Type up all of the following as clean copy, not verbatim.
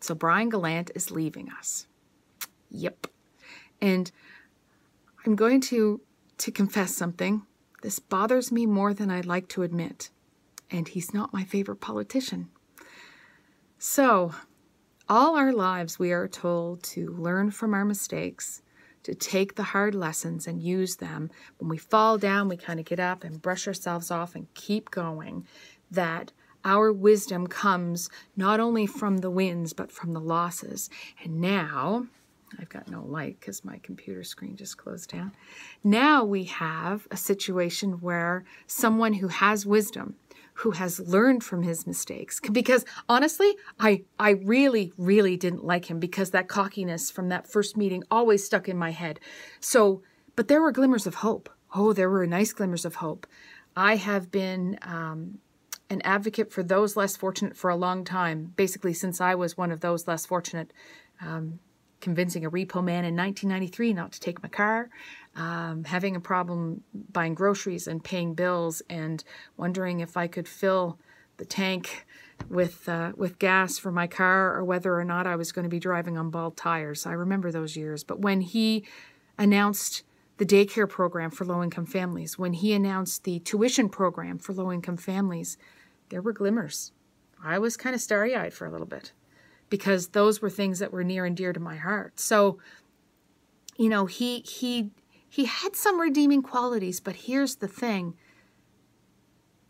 So Brian Gallant is leaving us. Yep. And I'm going to confess something. This bothers me more than I'd like to admit. And he's not my favorite politician. So, all our lives we are told to learn from our mistakes, to take the hard lessons and use them. When we fall down, we kind of get up and brush ourselves off and keep going. That our wisdom comes not only from the wins, but from the losses. And now, I've got no light because my computer screen just closed down. Now we have a situation where someone who has wisdom, who has learned from his mistakes, because honestly, I really, really didn't like him because that cockiness from that first meeting always stuck in my head. So, but there were glimmers of hope. Oh, there were nice glimmers of hope. I have been an advocate for those less fortunate for a long time, basically since I was one of those less fortunate, convincing a repo man in 1993 not to take my car, having a problem buying groceries and paying bills and wondering if I could fill the tank with gas for my car or whether or not I was going to be driving on bald tires. I remember those years. But when he announced the daycare program for low-income families, when he announced the tuition program for low-income families, there were glimmers. I was kind of starry-eyed for a little bit, because those were things that were near and dear to my heart. So, you know, he had some redeeming qualities, but here's the thing.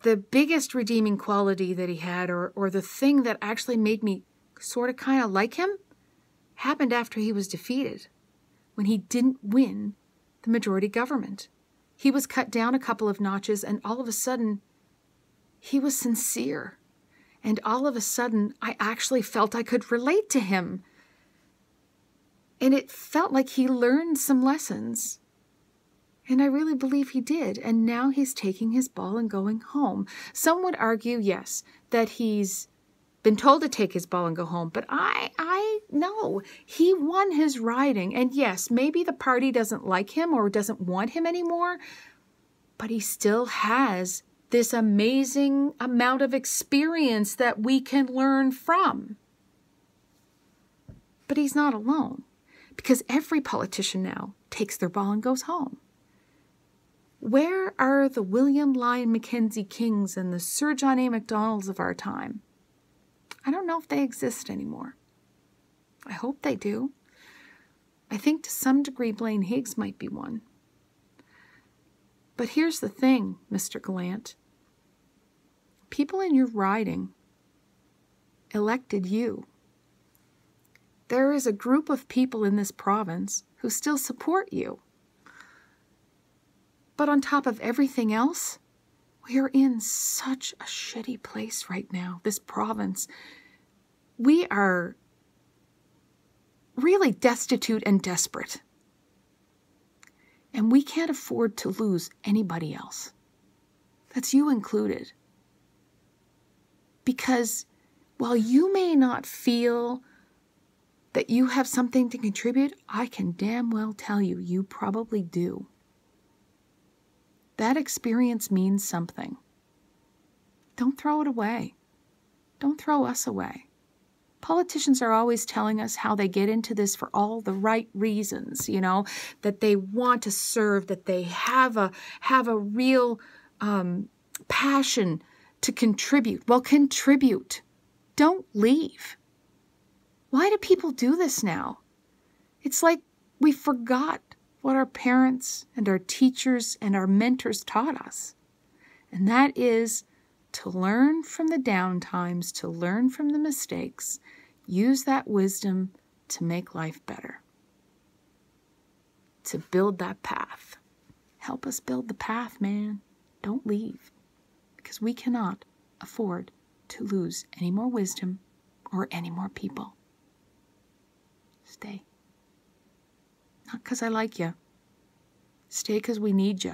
The biggest redeeming quality that he had, or the thing that actually made me sort of kind of like him, happened after he was defeated, when he didn't win the majority government. He was cut down a couple of notches, and all of a sudden, he was sincere. And all of a sudden, I actually felt I could relate to him. And it felt like he learned some lessons. And I really believe he did. And now he's taking his ball and going home. Some would argue, yes, that he's been told to take his ball and go home. But I know he won his riding. And yes, maybe the party doesn't like him or doesn't want him anymore. But he still has this amazing amount of experience that we can learn from. But he's not alone, because every politician now takes their ball and goes home. Where are the William Lyon Mackenzie Kings and the Sir John A. Macdonalds of our time? I don't know if they exist anymore. I hope they do. I think to some degree Blaine Higgs might be one. But here's the thing, Mr. Gallant. People in your riding elected you. There is a group of people in this province who still support you. But on top of everything else, we are in such a shitty place right now, this province. We are really destitute and desperate. And we can't afford to lose anybody else. That's you included. Because while you may not feel that you have something to contribute, I can damn well tell you, you probably do. That experience means something. Don't throw it away. Don't throw us away. Politicians are always telling us how they get into this for all the right reasons, you know, that they want to serve, that they have a real passion to contribute. Well, contribute. Don't leave. Why do people do this now? It's like we forgot what our parents and our teachers and our mentors taught us. And that is to learn from the down times, to learn from the mistakes, use that wisdom to make life better, to build that path. Help us build the path, man. Don't leave, because we cannot afford to lose any more wisdom or any more people. Stay. Not because I like you. Stay because we need you.